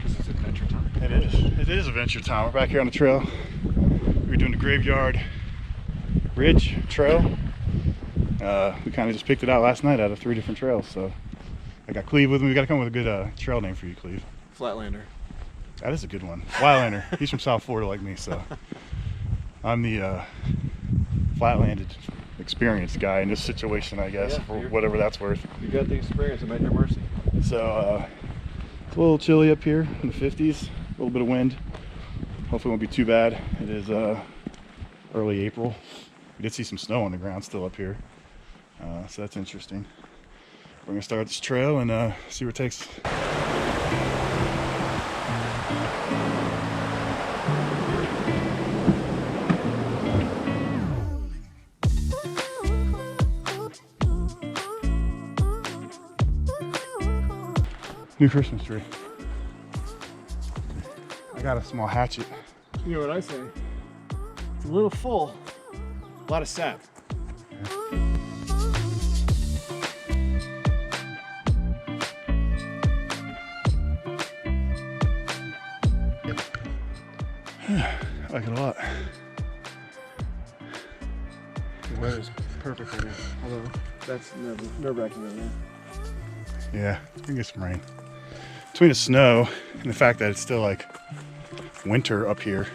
This is adventure time. It is. It is adventure time. We're back here on the trail. We're doing the Graveyard Ridge Trail. We kind of just picked it out last night out of 3 different trails. So I got Cleve with me. We got to come up with a good trail name for you, Cleve. Flatlander. That is a good one. Wildlander. He's from South Florida like me, so I'm the flatlanded experienced guy in this situation, I guess, for whatever that's worth. You got the experience. I'm at your mercy. So it's a little chilly up here in the 50s. A little bit of wind. Hopefully it won't be too bad. It is early April. We did see some snow on the ground still up here, so that's interesting. We're gonna start this trail and see where it takes us. New Christmas tree. I got a small hatchet. You know what I say? It's a little full. A lot of sap. I like it a lot. The weather's perfect right now. Although that's nerve-wracking right now. Yeah, we're gonna get some rain. Between the snow and the fact that it's still like winter up here,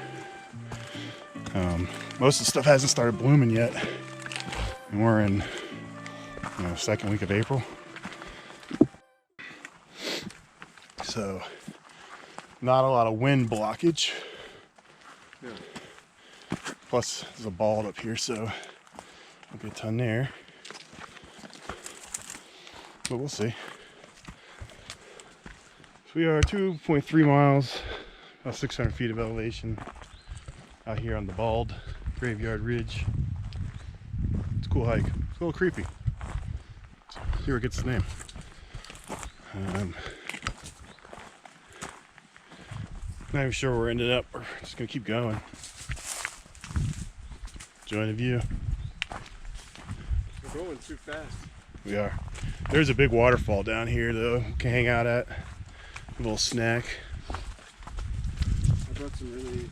most of the stuff hasn't started blooming yet, and we're in, second week of April. So not a lot of wind blockage. Yeah. Plus there's a bald up here, so there'll be a ton there. But we'll see. So we are 2.3 miles, about 600 feet of elevation out here on the bald Graveyard Ridge. It's a cool hike. It's a little creepy. Let's see where it gets its name. Not even sure where we're ending up. We're just gonna keep going. Enjoy the view. We're going too fast. We are. There's a big waterfall down here though. We can hang out at. A little snack. I brought some really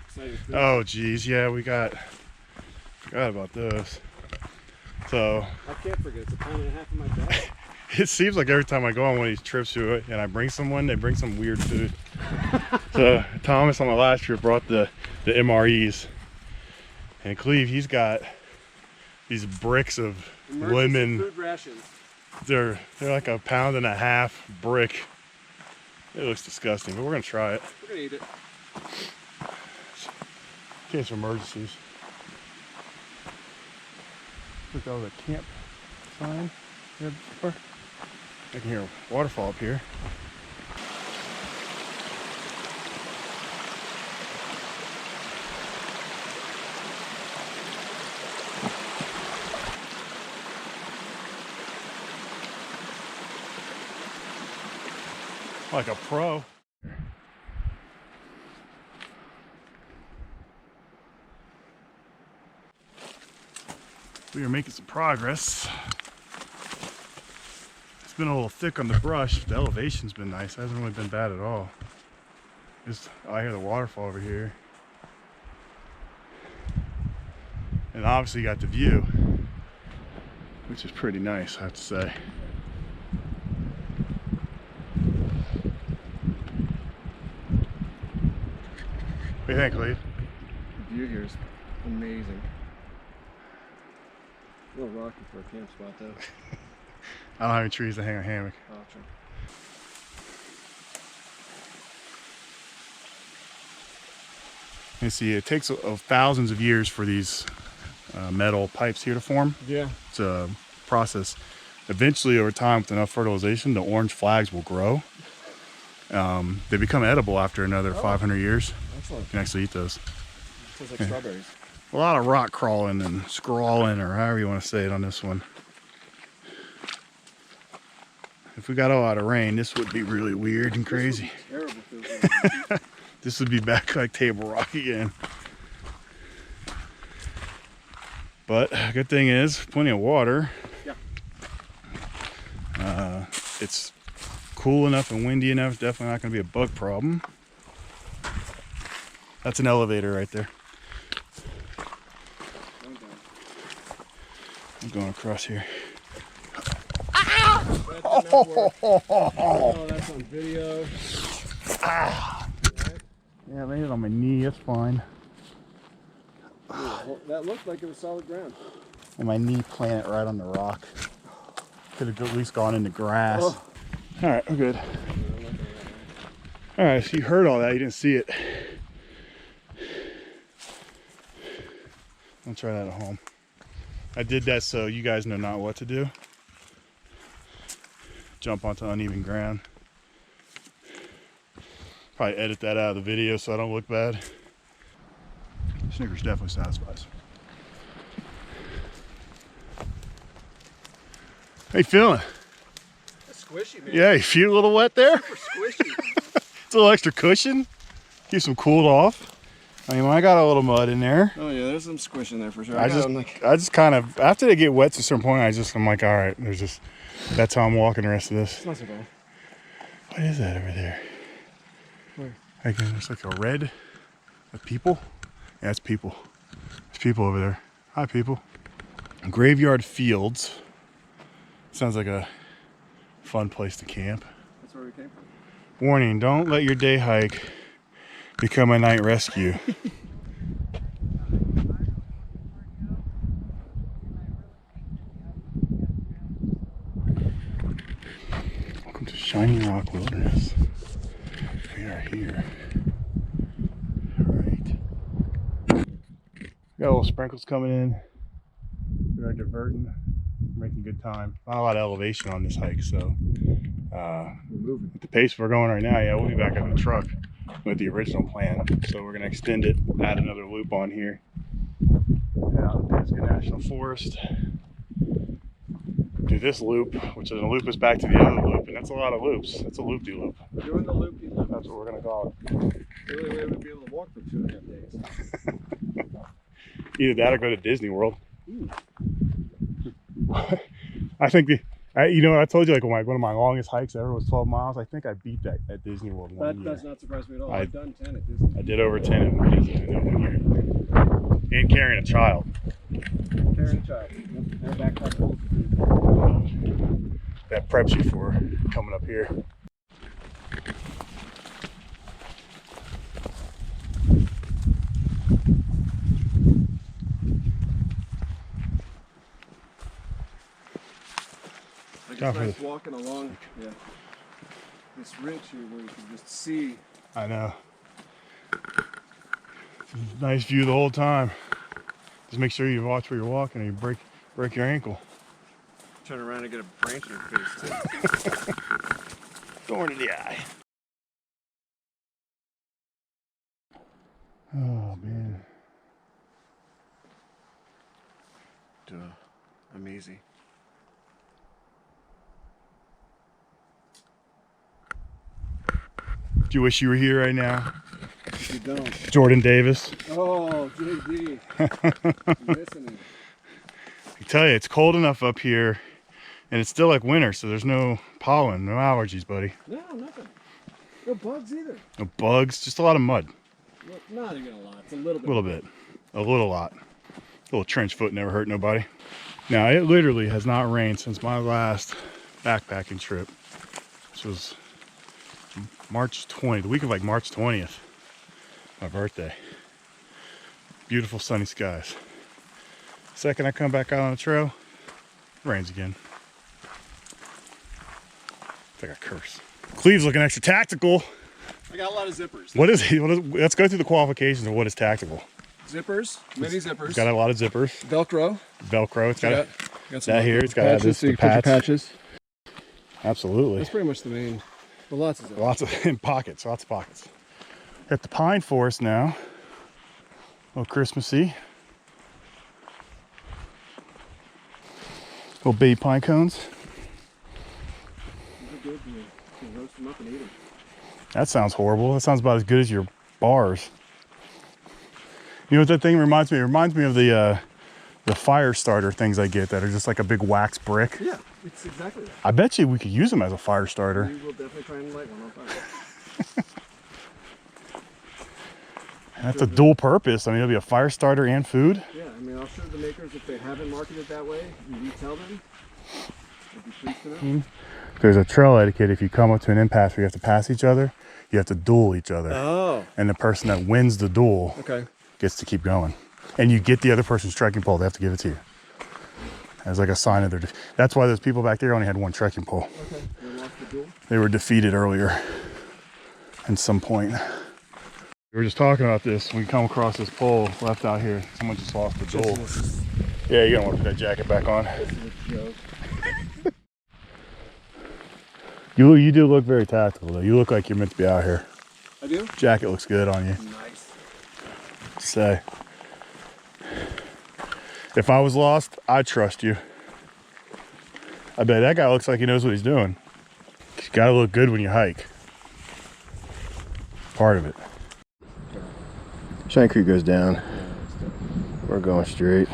exciting food. Oh geez, yeah, forgot about those. So I can't forget, it's a pound and a half in my bag. it seems like every time I go on one of these trips to it and I bring someone, they bring some weird food. So Thomas on the last trip brought the MREs, and Cleve, he's got these bricks of lemon food rations. They're like a pound and a half brick. It looks disgusting, but we're gonna try it. We're gonna eat it. In case of emergencies. Look, that was a camp sign there before. I can hear a waterfall up here. Like a pro. We are making some progress. It's been a little thick on the brush, but the elevation's been nice. It hasn't really been bad at all. Just, I hear the waterfall over here. And obviously you got the view, which is pretty nice, I have to say. What do you think, Cleve? The view here is amazing. A little rocky for a camp spot though. I don't have any trees to hang a hammock. Oh, true. You see, it takes thousands of years for these metal pipes here to form. Yeah. It's a process. Eventually, over time, with enough fertilization, the orange flags will grow. They become edible after another 500 years. Excellent. You can actually eat those. Tastes like strawberries. A lot of rock crawling and scrawling, or however you want to say it on this one. If we got a lot of rain, this would be really weird and crazy. Terrible. This would be back like Table Rock again. But good thing is, plenty of water. Yeah. It's cool enough and windy enough. Definitely not going to be a bug problem. That's an elevator right there. I'm going across here. Oh, that's on video. Yeah, I landed on my knee. That's fine. That looked like it was solid ground. And my knee planted right on the rock. Could have at least gone into grass. Oh. All right, we're good. All right, so you heard all that. You didn't see it. I'll try that at home. I did that so you guys know not what to do. Jump onto uneven ground. Probably edit that out of the video so I don't look bad. Snickers definitely satisfies. How you feeling? It's squishy, man. Yeah, you feel a little wet there? Super squishy. It's a little extra cushion. Keeps them cooled off. I mean, I got a little mud in there. Oh yeah, there's some squish in there for sure. I just kind of, after they get wet to a certain point, I'm like, all right, that's how I'm walking the rest of this. It's not so bad. What is that over there? Where? Again, there's like a red, people. Yeah, it's people. There's people over there. Hi, people. Graveyard Fields. Sounds like a fun place to camp. That's where we came from. Warning, don't let your day hike become a night rescue. Welcome to Shining Rock Wilderness. We are here. Alright. Got little sprinkles coming in. We are diverting. We're making good time. Not a lot of elevation on this hike, so we're moving. At the pace we're going right now, yeah, we'll be back in the truck with the original plan. So we're gonna extend it, add another loop on here. Head out to Misc National Forest. Do this loop, which is gonna loop us back to the other loop, and that's a lot of loops. That's a loop-de-loop. Doing the loop-de-loop. That's what we're gonna call it. Really, we would be able to walk for 2.5 days. Either that or go to Disney World. I think you know, I told you, like, one of my longest hikes ever was 12 miles. I think I beat that at Disney World one year. That does not surprise me at all. I've done 10 at Disney. I did over 10 at Disney in 1 year. And carrying a child. Carrying a child. And a backpack full. That preps you for coming up here. It's nice walking along this ridge here where you can just see. I know. Nice view the whole time. Just make sure you watch where you're walking or you break your ankle. Turn around and get a branch in your face too. Thorn in the eye. Oh man. Duh. Amazing. Do you wish you were here right now? If you don't. Jordan Davis. Oh, JD. Listening. I tell you, it's cold enough up here, and it's still like winter, so there's no pollen, no allergies, buddy. No, nothing. No bugs either. No bugs, just a lot of mud. Well, not even a lot. It's a little bit. A little bit. A little lot. A little trench foot never hurt nobody. Now, it literally has not rained since my last backpacking trip, which was March 20th, the week of like March 20th, my birthday. Beautiful sunny skies. Second I come back out on the trail, it rains again. It's like a curse. Cleve's looking extra tactical. I got a lot of zippers. What is he? Let's go through the qualifications of what is tactical. Zippers, mini zippers. It's got a lot of zippers. Velcro. Velcro. It's got some that here. It's got patches, so you can put your patches. Absolutely. That's pretty much the main. But lots of zippers. Lots of in pockets. Lots of pockets. At the pine forest now. A little Christmassy. Little baby pine cones. They're good. You can roast them up and eat them. That sounds horrible. That sounds about as good as your bars. You know what that thing reminds me? It reminds me of the the fire starter things I get that are just like a big wax brick. Yeah, it's exactly that. I bet you we could use them as a fire starter. We will definitely try and light one on fire. That's a dual purpose. I mean, it'll be a fire starter and food. Yeah, I mean, I'll show the makers if they haven't marketed that way. You retell them. I'd be pleased to know. There's a trail etiquette. If you come up to an impasse where you have to pass each other, you have to duel each other. Oh. And the person that wins the duel gets to keep going. And you get the other person's trekking pole. They have to give it to you. As like a sign of their that's why those people back there only had one trekking pole. Okay. They lost the duel? They were defeated earlier at some point. We were just talking about this. When we come across this pole left out here, someone just lost the duel. Yeah, you don't want to put that jacket back on. You do look very tactical though. You look like you're meant to be out here. I do? Jacket looks good on you. Nice. Say. If I was lost, I'd trust you. I bet that guy looks like he knows what he's doing. You gotta look good when you hike. Part of it. Shine Creek goes down. We're going straight.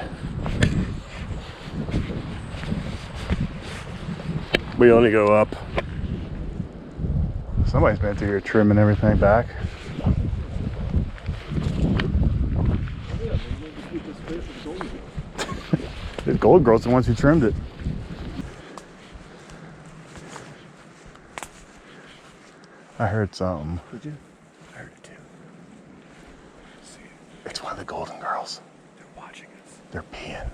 We only go up. Somebody's been through here trimming everything back. The Gold Girl's the ones who trimmed it. I heard something. Did you? I heard it too. It's one of the Golden Girls. They're watching us. They're peeing.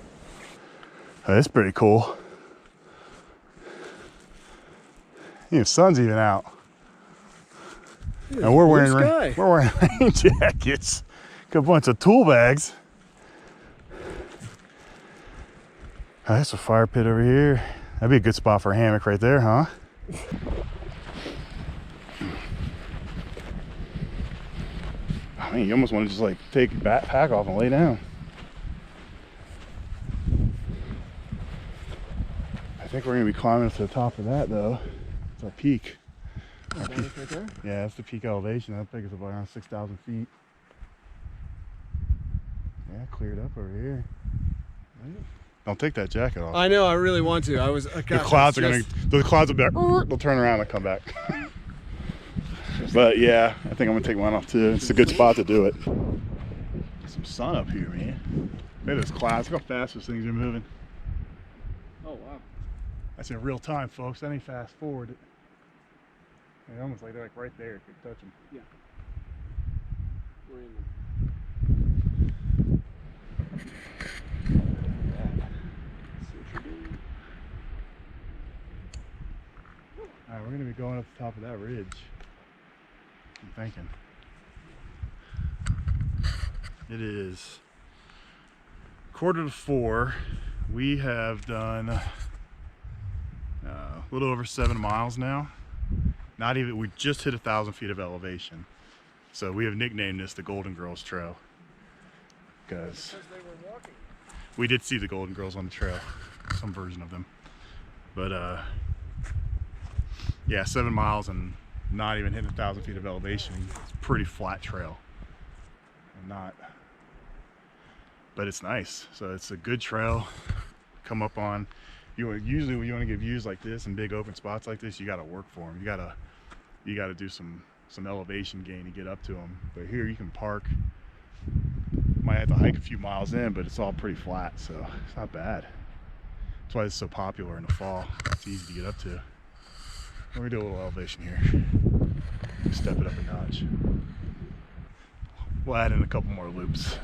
Oh, that's pretty cool. The sun's even out. And we're wearing rain jackets. Got a bunch of tool bags. Oh, that's a fire pit over here. That'd be a good spot for a hammock right there, huh? I mean, you almost want to just like take your backpack off and lay down. I think we're gonna be climbing to the top of that though. It's our peak. Our peak. Right there? Yeah, that's the peak elevation. I think it's about around 6,000 feet. Yeah, cleared up over here. Right. Don't take that jacket off. I know, I really want to. The clouds will be like, they'll turn around and come back. But yeah, I think I'm gonna take mine off too. It's a good spot to do it. Get some sun up here, man. Look at those clouds. Look how fast those things are moving. Oh wow. That's in real time, folks. That ain't fast forward. It's almost like they're like right there. You can touch them. Yeah. We're in Alright, we're gonna be going up the top of that ridge. I'm thinking. It is 3:45. We have done a little over 7 miles now. Not even, we just hit 1,000 feet of elevation. So we have nicknamed this the Golden Girls Trail. Because they were walking. We did see the Golden Girls on the trail. Some version of them. But yeah, 7 miles and not even hitting 1,000 feet of elevation. It's a pretty flat trail. But it's nice. So it's a good trail. Come up on. Usually when you want to get views like this and big open spots like this, you got to work for them. You got to do some elevation gain to get up to them. But here you can park. Might have to hike a few miles in, but it's all pretty flat, so it's not bad. That's why it's so popular in the fall. It's easy to get up to. Let me do a little elevation here. Step it up a notch. We'll add in a couple more loops.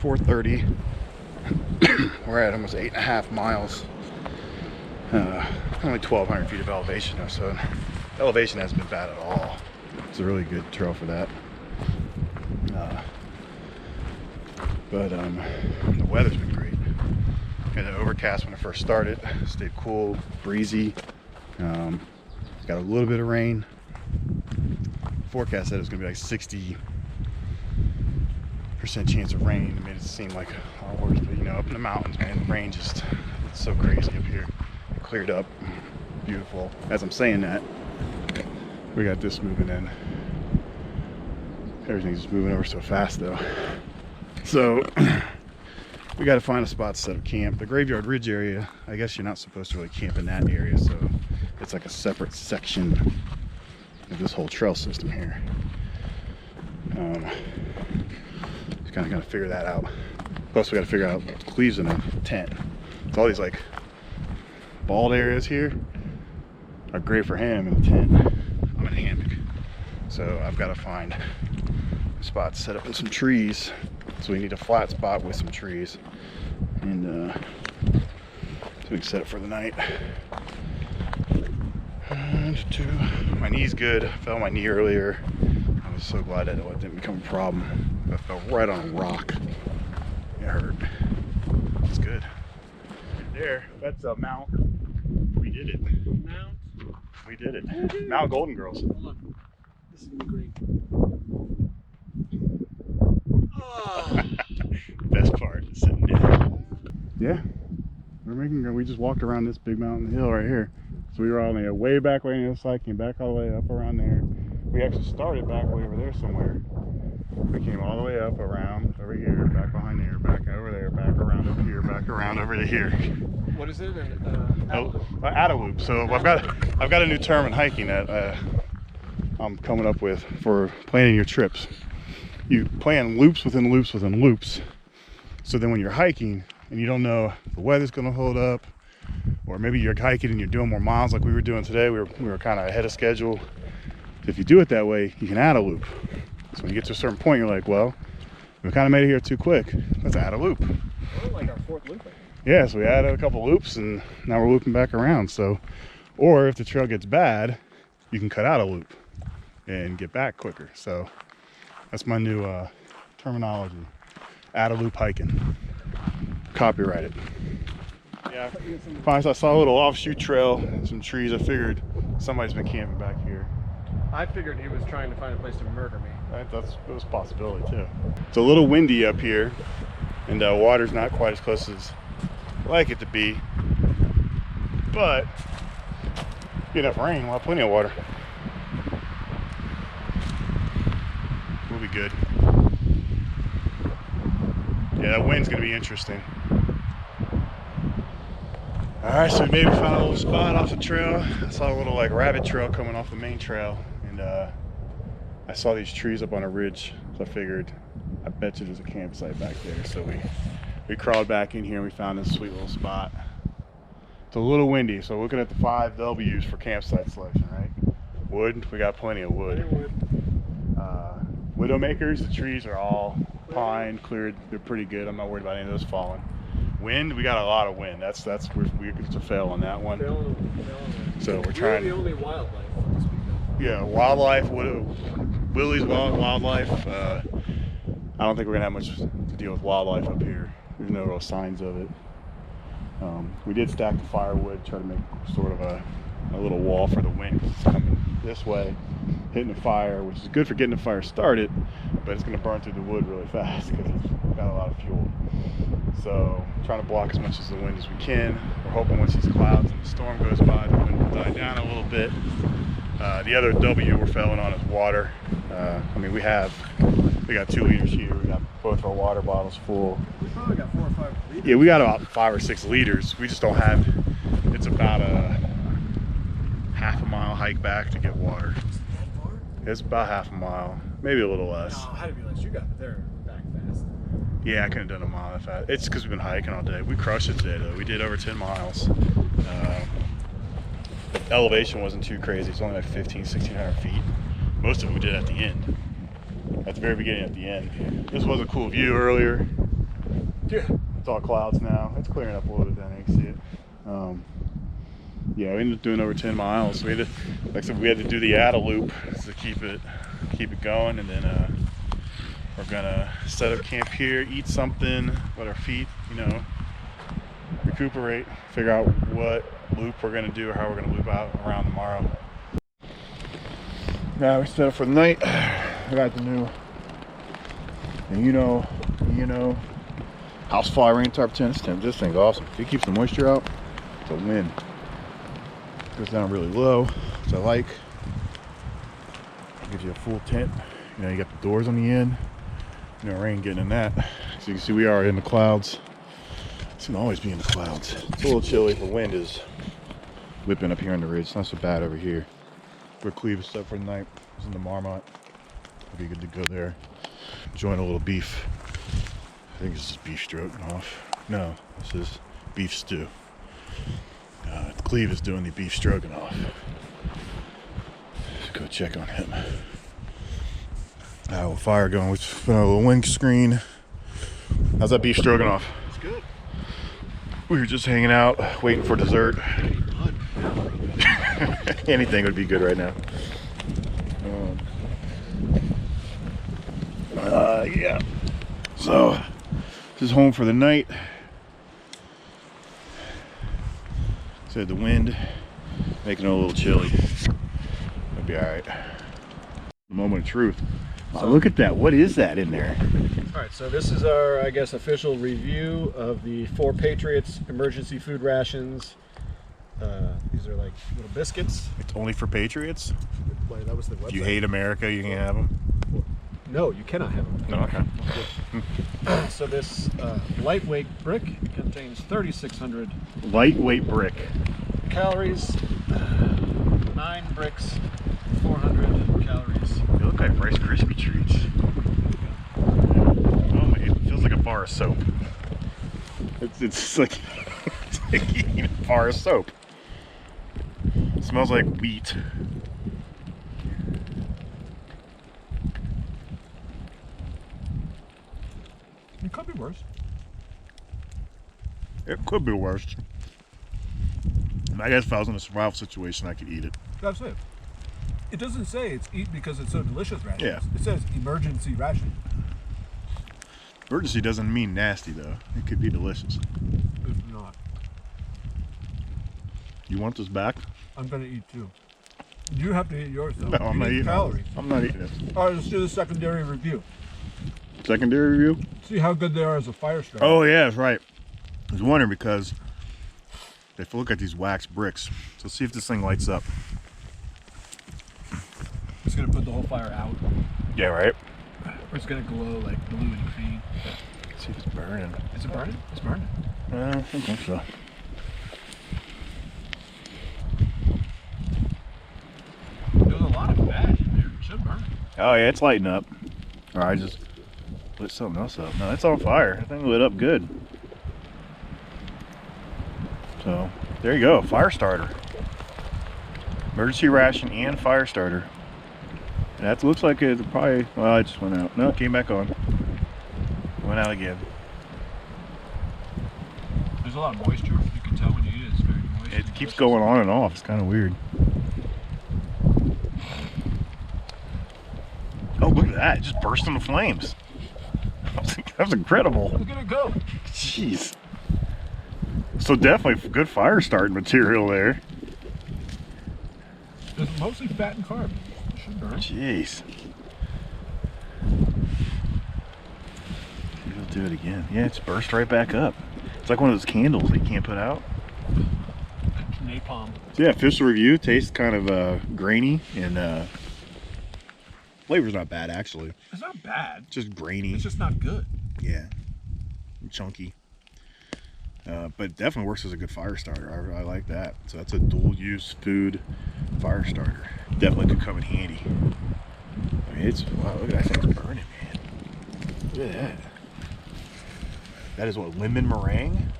4:30. We're at almost 8.5 miles. Only 1,200 feet of elevation though, so elevation hasn't been bad at all. It's a really good trail for that. But the weather's been great. Had an overcast when I first started. Stayed cool, breezy. Got a little bit of rain. Forecast said it was gonna be like 60% chance of rain. It made it seem like a lot worse, but you know, up in the mountains, man, the rain just, it's so crazy up here. It cleared up, beautiful. As I'm saying that, we got this moving in. Everything's just moving over so fast though. So we got to find a spot to set up camp. The Graveyard Ridge area, I guess you're not supposed to really camp in that area, so it's like a separate section of this whole trail system here. Just kind of got to figure that out. Plus we got to figure out Cleve's in a tent. It's all these like bald areas here are great for him in a tent. I'm in a hammock, so I've got to find a spot to set up in some trees. So we need a flat spot with some trees, and so we can set it for the night. My knee's good. I fell on my knee earlier. I was so glad that it didn't become a problem. I fell right on a rock. It hurt. It's good. There, that's a mount. We did it. Mount? We did it. Mount Golden Girls. Hold on. This is gonna be great. Oh. Best part is sitting down. Yeah, we just walked around this big mountain hill right here. So we were on the way back way on the other side, came back all the way up around there. We actually started back way over there somewhere. We came all the way up around over here, back behind there, back over there, back around up here, back around over to here. What is it? Add-a loop. So I've got a new term in hiking that I'm coming up with for planning your trips. You plan loops within loops within loops. So then when you're hiking and you don't know if the weather's gonna hold up, or maybe you're hiking and you're doing more miles like we were doing today, we were kind of ahead of schedule. If you do it that way, you can add a loop. So when you get to a certain point, you're like, well, we kind of made it here too quick. Let's add a loop. We're like our fourth loop. Yeah, so we added a couple loops and now we're looping back around. So, or if the trail gets bad, you can cut out a loop and get back quicker. So that's my new terminology. Add a loop hiking. Copyright it. Yeah, I saw a little offshoot trail, some trees. I figured somebody's been camping back here. I figured he was trying to find a place to murder me. It was a possibility too. It's a little windy up here, and water's not quite as close as I like it to be. But get enough rain, we'll have plenty of water. We'll be good. Yeah, that wind's gonna be interesting. All right, so maybe we found a little spot off the trail. I saw a little like rabbit trail coming off the main trail, and I saw these trees up on a ridge, so I figured, I bet you there's a campsite back there. So we crawled back in here and we found this sweet little spot. It's a little windy, so looking at the 5 W's for campsite selection, right? Wood, we got plenty of wood. Widowmakers, the trees are all pine, cleared, they're pretty good. I'm not worried about any of those falling. Wind, we got a lot of wind. That's it's a fail on that one. So we're trying. You're the only wildlife to speak of. Yeah, wildlife. Willie's wildlife. I don't think we're gonna have much to deal with wildlife up here. There's no real signs of it. We did stack the firewood, try to make sort of a little wall for the wind. It's coming this way, hitting the fire, which is good for getting the fire started, but it's going to burn through the wood really fast because it's got a lot of fuel. So trying to block as much as the wind as we can. We're hoping once these clouds and the storm goes by, the wind will die down a little bit. The other W we're failing on is water. I mean, we got 2 liters here. We got both our water bottles full. We probably got 4 or 5 liters. Yeah, we got about 5 or 6 liters. We just don't have. It's about a half-a-mile hike back to get water. That far? It's about half a mile, maybe a little less. No, how to be less? You got there back fast. Yeah, I couldn't have done a mile that fast. It's because we've been hiking all day. We crushed it today, though. We did over 10 miles. The elevation wasn't too crazy. It's only like 1,600 feet. Most of it we did at the end. At the very beginning, at the end. This was a cool view earlier. Yeah. It's all clouds now. It's clearing up a little bit down there. You can see it. Yeah, we ended up doing over 10 miles. We had to, like I said, we had to do the Ada loop to keep it going, and then we're gonna set up camp here, eat something, let our feet, you know, recuperate, figure out what loop we're gonna do or how we're gonna loop out around tomorrow. Now we set up for the night. I got the new, and you know, house fire rain tarp tent. This thing's awesome. It keeps the moisture out. The wind goes down really low, which I like. Gives you a full tent. You know, you got the doors on the end. No rain getting in that. So you can see we are in the clouds. It's gonna always be in the clouds. It's a little chilly. The wind is whipping up here on the ridge. It's not so bad over here. We're Cleveland stuff for the night. It's in the Marmot. We'll be good to go there. Enjoying a little beef. I think this is beef stroganoff. No, this is beef stew. Cleve is doing the beef stroganoff. Let's go check on him. With fire going, we put on a little wind screen. How's that beef stroganoff? It's good. We were just hanging out, waiting for dessert. Anything would be good right now. Yeah. So, just home for the night. Said the wind making it a little chilly. It'll be all right. The moment of truth. Oh, look at that. What is that in there? All right, so this is our, I guess, official review of the 4 Patriots emergency food rations. These are like little biscuits. It's only for Patriots? Wait, that was the website. If you hate America, you can't have them? No, you cannot have them. No, okay. So this lightweight brick contains 3,600 Lightweight brick. calories, 9 bricks, 400 calories. They look like Rice Krispie treats. Oh my, it feels like a bar of soap. It's like, it's like eating a bar of soap. It smells like wheat. It could be worse. It could be worse. I guess if I was in a survival situation, I could eat it. That's it. It doesn't say it's eat because it's so delicious rations. Yeah. It says emergency ration. Emergency doesn't mean nasty, though. It could be delicious. It's not. You want this back? I'm gonna eat too. You have to eat yours though. No, I'm not eating calories. I'm not eating it. All right, let's do the secondary review. Secondary review? See how good they are as a fire starter. Oh, yeah, that's right. I was wondering because if you look at these wax bricks, so see if this thing lights up. It's gonna put the whole fire out. Yeah, right? Or it's gonna glow like blue and green. Let's see if it's burning. Is it burning? It's burning. I don't think so. There's a lot of fat in there. It should burn. Oh, yeah, it's lighting up. Or I just lit something else up. No, it's on fire. That thing lit up good. So, there you go. Fire starter. Emergency ration and fire starter. And that looks like it probably, well, it just went out. No, it came back on. Went out again. There's a lot of moisture. You can tell when you eat it. It's very moist. It keeps going on and off. It's kind of weird. Oh, look at that. It just burst into flames. That was incredible. Look at it go. Jeez. So definitely good fire starting material there. It's mostly fat and carbs. It should burn. Jeez. We'll do it again. Yeah, it's burst right back up. It's like one of those candles that you can't put out. Napalm. So yeah, official review. Tastes kind of grainy and flavor's not bad actually. It's not bad. Just grainy. It's just not good. Yeah. Chunky. But definitely works as a good fire starter. I like that. So that's a dual use food fire starter. Definitely could come in handy. I mean, it's, wow, look at that thing's burning, man. Look at that. That is what, lemon meringue?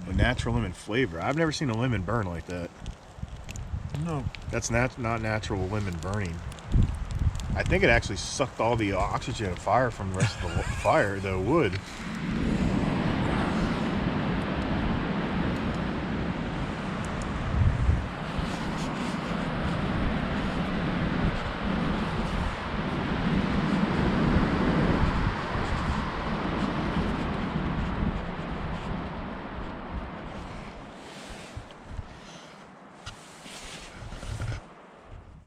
A natural lemon flavor. I've never seen a lemon burn like that. No. That's not natural lemon burning. I think it actually sucked all the oxygen and fire from the rest of the fire, the wood.